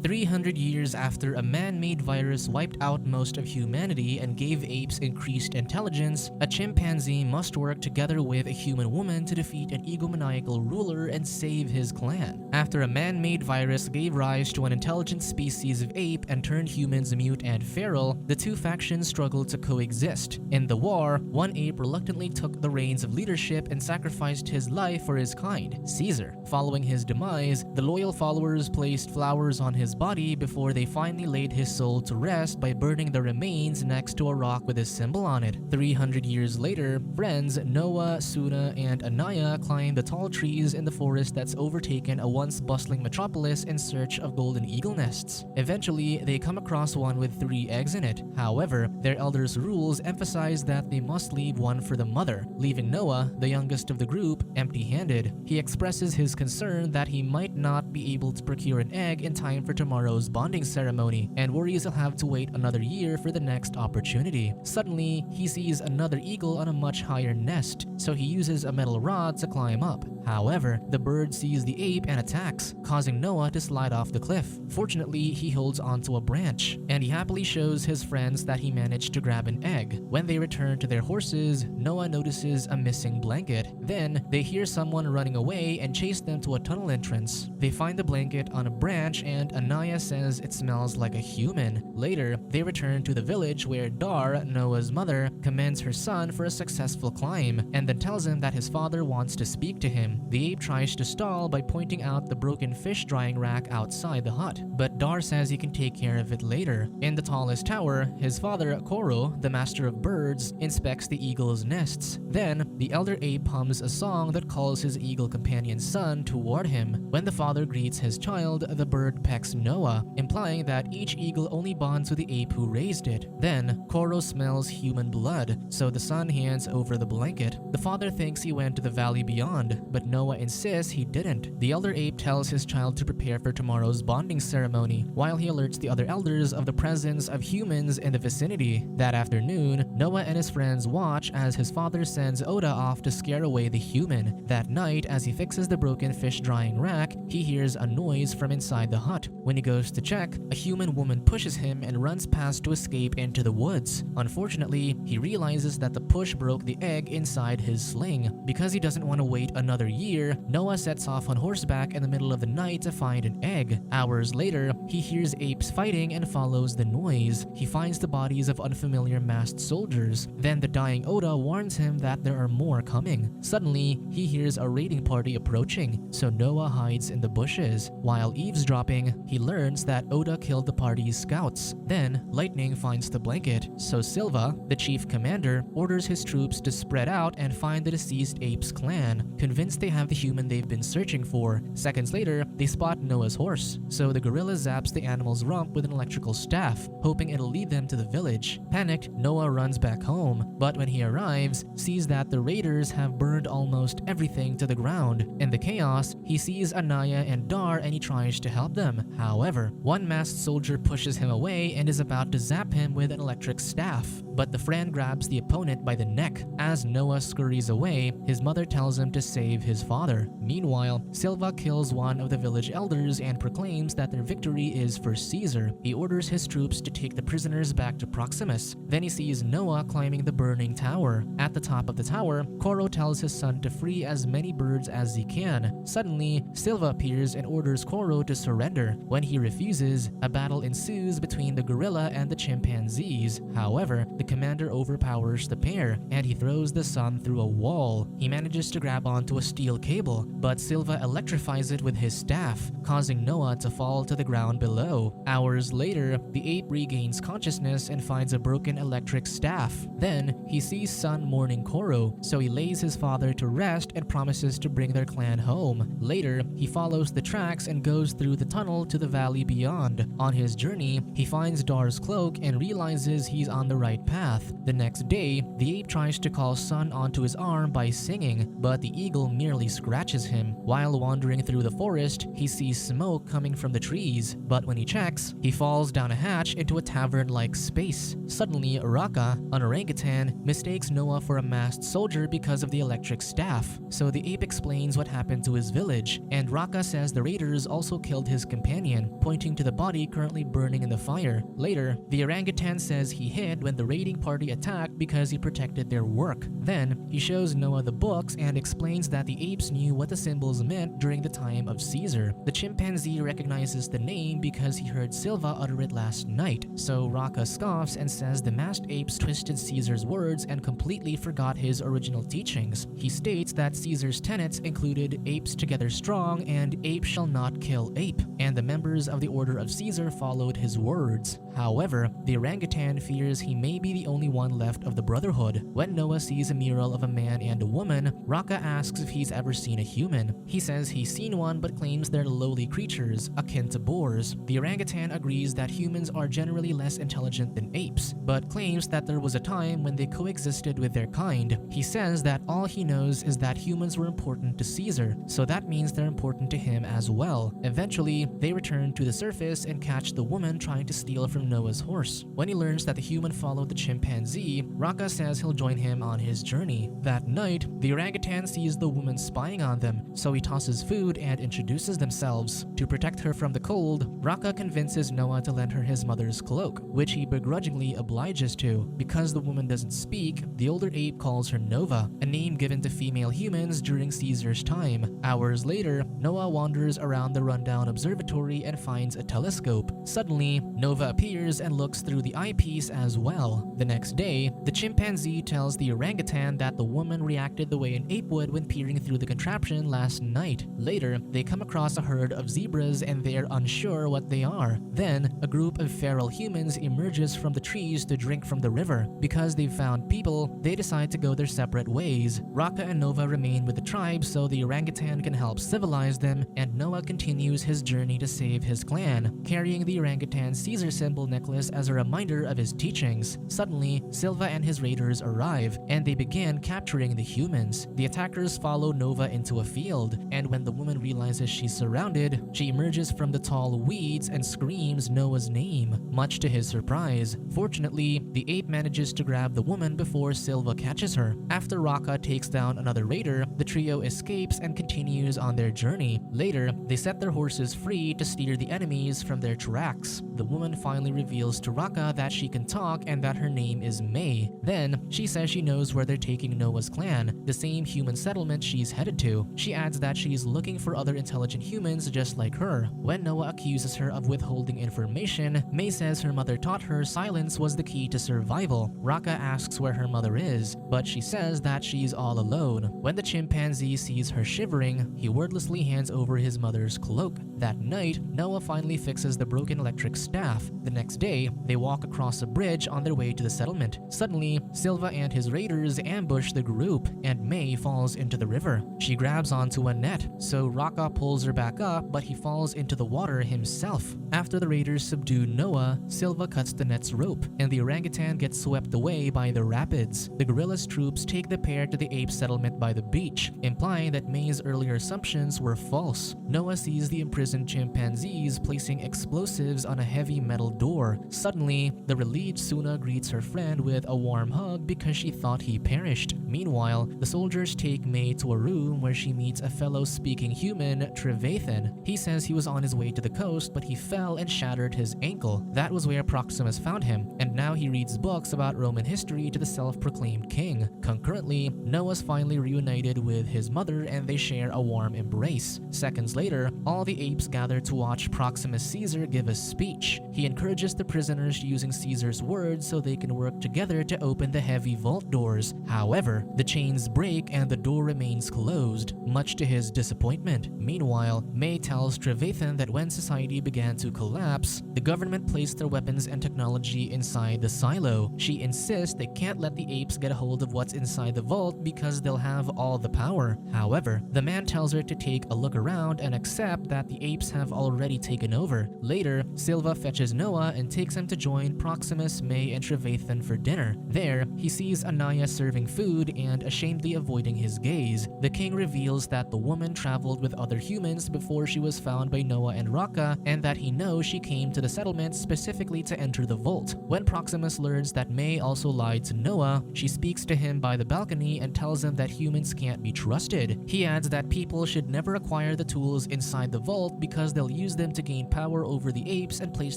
300 years after a man-made virus wiped out most of humanity and gave apes increased intelligence, a chimpanzee must work together with a human woman to defeat an egomaniacal ruler and save his clan. After a man-made virus gave rise to an intelligent species of ape and turned humans mute and feral, the two factions struggled to coexist. In the war, one ape reluctantly took the reins of leadership and sacrificed his life for his kind, Caesar. Following his demise, the loyal followers placed flowers on his body before they finally laid his soul to rest by burning the remains next to a rock with his symbol on it. 300 years later, friends Noah, Suna, and Anaya climb the tall trees in the forest that's overtaken a once bustling metropolis in search of golden eagle nests. Eventually, they come across one with 3 eggs in it. However, their elders' rules emphasize that they must leave one for the mother, leaving Noah, the youngest of the group, empty-handed. He expresses his concern that he might not be able to procure an egg in time for tomorrow's bonding ceremony, and worries he'll have to wait another year for the next opportunity. Suddenly, he sees another eagle on a much higher nest, so he uses a metal rod to climb up. However, the bird sees the ape and attacks, causing Noah to slide off the cliff. Fortunately, he holds onto a branch, and he happily shows his friends that he managed to grab an egg. When they return to their horses, Noah notices a missing blanket. Then, they hear someone running away and chase them to a tunnel entrance. They find the blanket on a branch, and Anaya says it smells like a human. Later, they return to the village where Dar, Noah's mother, commends her son for a successful climb, and then tells him that his father wants to speak to him. The ape tries to stall by pointing out the broken fish drying rack outside the hut, but Dar says he can take care of it later. In the tallest tower, his father, Koro, the master of birds, inspects the eagle's nests. Then, the elder ape hums a song that calls his eagle companion's son toward him. When the father greets his child, the bird pecks Noah, implying that each eagle only bonds with the ape who raised it. Then, Koro smells human blood, so the son hands over the blanket. The father thinks he went to the valley beyond, but Noah insists he didn't. The elder ape tells his child to prepare for tomorrow's bonding ceremony, while he alerts the other elders of the presence of humans in the vicinity. That afternoon, Noah and his friends watch as his father sends Oda off to scare away the human. That night, as he fixes the broken fish drying rack, he hears a noise from inside the hut. When he goes to check, a human woman pushes him and runs past to escape into the woods. Unfortunately, he realizes that the push broke the egg inside his sling. Because he doesn't want to wait another year, Noah sets off on horseback in the middle of the night to find an egg. Hours later, he hears apes fighting and follows the noise. He finds the bodies of unfamiliar masked soldiers. Then the dying Oda warns him that there are more coming. Suddenly, he hears a raiding party approaching, so Noah hides in the bushes. While eavesdropping, he learns that Oda killed the party's scouts. Then, lightning finds the blanket, so Silva, the chief commander, orders his troops to spread out and find the deceased ape's clan, convinced they have the human they've been searching for. Seconds later, they spot Noah's horse, so the gorilla zaps the animal's rump with an electrical staff, hoping it'll lead them to the village. Panicked, Noah runs back home, but when he arrives, sees that the raiders have burned almost everything to the ground. In the chaos, he sees Anaya and Dar and he tries to help them. However, one masked soldier pushes him away and is about to zap him with an electric staff, but the friend grabs the opponent by the neck. As Noah scurries away, his mother tells him to save his father. Meanwhile, Silva kills one of the village elders and proclaims that their victory is for Caesar. He orders his troops to take the prisoners back to Proximus. Then he sees Noah climbing the burning tower. At the top of the tower, Koro tells his son to free as many birds as he can. Suddenly, Silva appears and orders Koro to surrender. When he refuses, a battle ensues between the gorilla and the chimpanzees. However, the commander overpowers the pair, and he throws the son through a wall. He manages to grab onto a steel cable, but Silva electrifies it with his staff, causing Noah to fall to the ground below. Hours later, the ape regains consciousness and finds a broken electric staff. Then, he sees son mourning Koro, so he lays his father to rest and promises to bring their clan home. Later, he follows the tracks and goes through the tunnel to the valley beyond. On his journey, he finds Dar's cloak and realizes he's on the right path. The next day, the ape tries to call son onto his arm by singing, but the eagle merely scratches him. While wandering through the forest, he sees smoke coming from the trees, but when he checks, he falls down a hatch into a tavern-like space. Suddenly, Raka, an orangutan, mistakes Noah for a masked soldier because of the electric staff, so the ape explains what happened to his village, and Raka says the raiders also killed his companion companion, pointing to the body currently burning in the fire. Later, the orangutan says he hid when the raiding party attacked because he protected their work. Then, he shows Noah the books and explains that the apes knew what the symbols meant during the time of Caesar. The chimpanzee recognizes the name because he heard Silva utter it last night, so Raka scoffs and says the masked apes twisted Caesar's words and completely forgot his original teachings. He states that Caesar's tenets included apes together strong and ape shall not kill ape, and the members of the Order of Caesar followed his words. However, the orangutan fears he may be the only one left of the Brotherhood. When Noah sees a mural of a man and a woman, Raka asks if he's ever seen a human. He says he's seen one but claims they're lowly creatures, akin to boars. The orangutan agrees that humans are generally less intelligent than apes, but claims that there was a time when they coexisted with their kind. He says that all he knows is that humans were important to Caesar, so that means they're important to him as well. Eventually, they return to the surface and catch the woman trying to steal from Noah's horse. When he learns that the human followed the chimpanzee, Raka says he'll join him on his journey. That night, the orangutan sees the woman spying on them, so he tosses food and introduces themselves. To protect her from the cold, Raka convinces Noah to lend her his mother's cloak, which he begrudgingly obliges to. Because the woman doesn't speak, the older ape calls her Nova, a name given to female humans during Caesar's time. Hours later, Noah wanders around the rundown observatory and finds a telescope. Suddenly, Nova appears and looks through the eyepiece as well. The next day, the chimpanzee tells the orangutan that the woman reacted the way an ape would when peering through the contraption last night. Later, they come across a herd of zebras and they're unsure what they are. Then, a group of feral humans emerges from the trees to drink from the river. Because they've found people, they decide to go their separate ways. Raka and Nova remain with the tribe so the orangutan can help civilize them, and Noah continues his journey to save his clan, carrying the orangutan's Caesar symbol necklace as a reminder of his teachings. Suddenly, Silva and his raiders arrive, and they begin capturing the humans. The attackers follow Nova into a field, and when the woman realizes she's surrounded, she emerges from the tall weeds and screams Noah's name, much to his surprise. Fortunately, the ape manages to grab the woman before Silva catches her. After Raka takes down another raider, the trio escapes and continues on their journey. Later, they set their horses free to steer the enemies from their tracks. The woman finally reveals to Raka that she can talk and that her name is May. Then, she says she knows where they're taking Noah's clan, the same human settlement she's headed to. She adds that she's looking for other intelligent humans just like her. When Noah accuses her of withholding information, May says her mother taught her silence was the key to survival. Raka asks where her mother is, but she says that she's all alone. When the chimpanzee sees her shivering, he wordlessly hands over his mother's cloak. That night, Noah finally fixes the broken electric staff. The next day, they walk across a bridge on their way to the settlement. Suddenly, Silva and his raiders ambush the group, and May falls into the river. She grabs onto a net, so Raka pulls her back up, but he falls into the water himself. After the raiders subdue Noah, Silva cuts the net's rope, and the orangutan gets swept away by the rapids. The guerrillas' troops take the pair to the ape settlement by the beach, implying that May's earlier assumptions were false. Noah sees the imprisoned chimpanzees placing explosives on a heavy metal door. Suddenly, the relieved Suna greets her friend with a warm hug because she thought he perished. Meanwhile, the soldiers take May to a room where she meets a fellow speaking human, Trevathan. He says he was on his way to the coast, but he fell and shattered his ankle. That was where Proximus found him, and now he reads books about Roman history to the self-proclaimed king. Concurrently, Noah's finally reunited with his mother and they share a warm embrace. Seconds later, all the apes gather to watch Proximus Caesar give a speech. He encourages the prisoners using Caesar's words so they can work together to open the heavy vault doors. However, the chains break and the door remains closed, much to his disappointment. Meanwhile, May tells Trevathan that when society began to collapse, the government placed their weapons and technology inside the silo. She insists they can't let the apes get a hold of what's inside the vault because they'll have all the power. However, the man tells her to take a look around and accept that the apes have already taken over. Later, Silva fetches Noah and takes him to join Proximus, May, and Trevathan for dinner. There, he sees Anaya serving food and ashamedly avoiding his gaze. The king reveals that the woman traveled with other humans before she was found by Noah and Raka, and that he knows she came to the settlement specifically to enter the vault. When Proximus learns that May also lied to Noah, she speaks to him by the balcony and tells him that humans can't be trusted. He adds that people should never acquire the tools inside the vault because they'll use them to gain power over the apes and place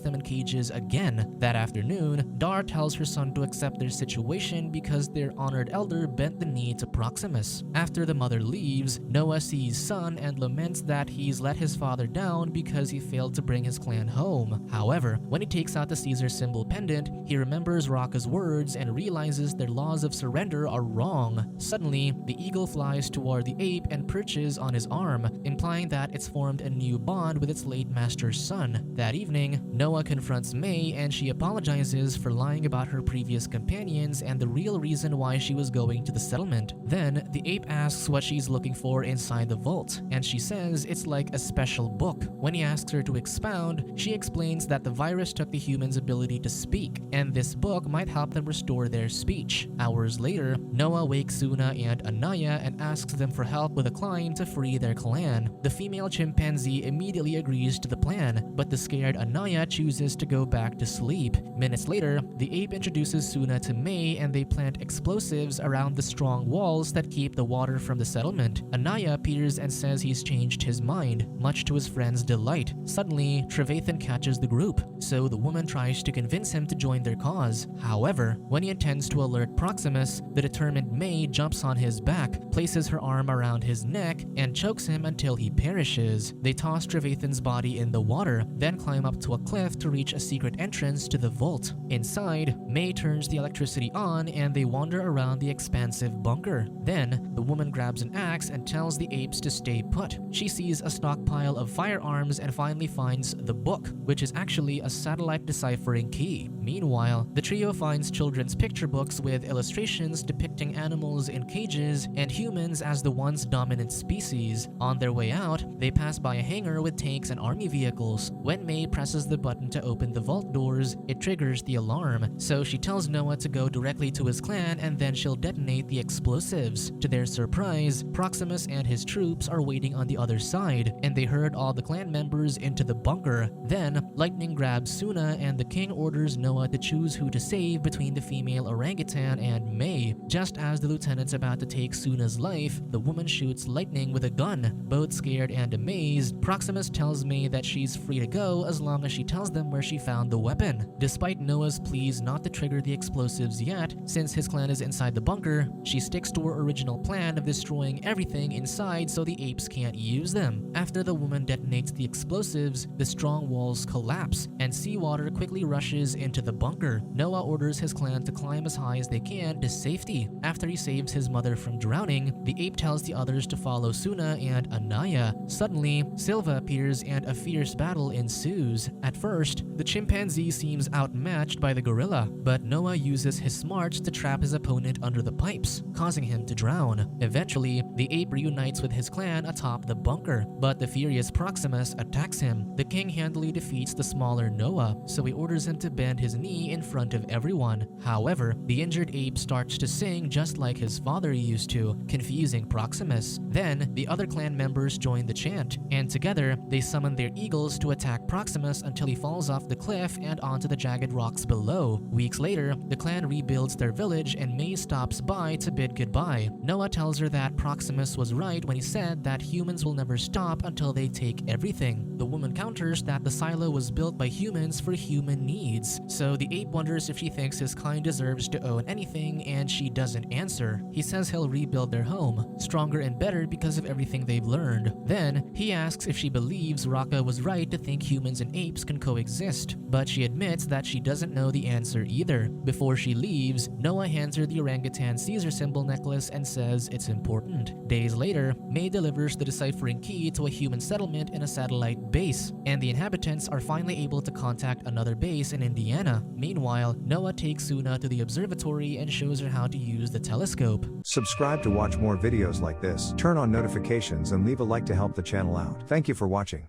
them in cages again. That afternoon, Dar tells her son to accept their situation because their honored elder bent the knee to Proximus. After the mother leaves, Noah sees son and laments that he's let his father down because he failed to bring his clan home. However, when he takes out the Caesar symbol pendant, he remembers Raka's words and realizes their laws of surrender are wrong. Suddenly, the eagle flies toward the ape and perches on his arm, implying that it's formed a new bond with its late master's son. That evening, Noah confronts May and she apologizes for lying about her previous companions and the real reason why she was going to the settlement. Then, the ape asks what she's looking for inside the vault, and she says it's like a special book. When he asks her to expound, she explains that the virus took the humans' ability to speak, and this book might help them restore their speech. Hours later, Noah wakes Suna and Anaya and asks them for help with a client to free their clan. The female chimpanzee immediately agrees to the plan, but the scared Anaya chooses to go back to sleep. Minutes later, the ape introduces Suna to May and they plant explosives around the strong walls that keep the water from the settlement. Anaya appears and says he's changed his mind, much to his friend's delight. Suddenly, Trevathan catches the group, so the woman tries to convince him to join their cause. However, when he intends to alert Proximus, the determined May jumps on his back, places her arm around his neck, and chokes him until he perishes. They toss Trevathan's body in the water, then climb up to a cliff to reach a secret entrance to the vault. Inside, May turns the electricity on and they wander around the expansive bunker. Then, the woman grabs an axe and tells the apes to stay put. She sees a stockpile of firearms and finally finds the book, which is actually a satellite deciphering key. Meanwhile, the trio finds children's picture books with illustrations depicting animals in cages and humans as the once dominant species. On their way out, they pass by a hangar with tanks and army vehicles. When May presses the button to open the vault doors, it triggers the alarm, so she tells Noah to go directly to his clan and then she'll detonate the explosives. To their surprise, Proximus and his troops are waiting on the other side, and they herd all the clan members into the bunker. Then, lightning grabs Suna and the king orders Noah to choose who to save between the female orangutan and May. Just as the lieutenant's about to take Suna's life, the woman shoots lightning with a gun. Both scared and amazed, Proximus tells May that she's free to go as long as she tells them where she found the weapon. Despite Noah's pleas not to trigger the explosives yet, since his clan is inside the bunker, she sticks to her original plan of destroying everything inside so the apes can't use them. After the woman detonates the explosives, the strong walls collapse, and seawater quickly rushes into the bunker. Noah orders his clan to climb as high as they can to safety. After he saves his mother from drowning, the ape tells the others to follow Suna and Anaya. Suddenly, Silva appears and a fierce battle ensues. At first, the chimpanzee seems outmatched by the gorilla, but Noah uses his smarts to trap his opponent under the pipes, causing him to drown. Eventually, the ape reunites with his clan atop the bunker, but the furious Proximus attacks him. The king handily defeats the smaller Noah, so he orders him to bend his knee in front of everyone. However, the injured ape starts to sing just like his father used to, confusing Proximus. Then, the other clan members join the chant, and together, they summon their eagles to attack Proximus until he falls off the cliff and onto the jagged rocks below. Weeks later, the clan rebuilds their village and May stops by to bid goodbye. Noah tells her that Proximus was right when he said that humans will never stop until they take everything. The woman counters that the silo was built by humans for human needs, so the ape wonders if she thinks his kind deserves to own anything, and she doesn't answer. He says he'll rebuild their home, stronger and better because of everything they've learned. Then, he asks if she believes Raka was right to think humans and apes can coexist, but she admits that she doesn't know the answer either. Before she leaves, Noah hands her the orangutan Caesar symbol necklace and says it's important. Days later, May delivers the deciphering key to a human settlement in a satellite base, and the inhabitants are finally able to contact another base in Indiana. Meanwhile, Noah takes Suna to the observatory and shows her how to use the telescope. Subscribe to watch more videos like this, turn on notifications and leave a like to help the channel out. Thank you for watching.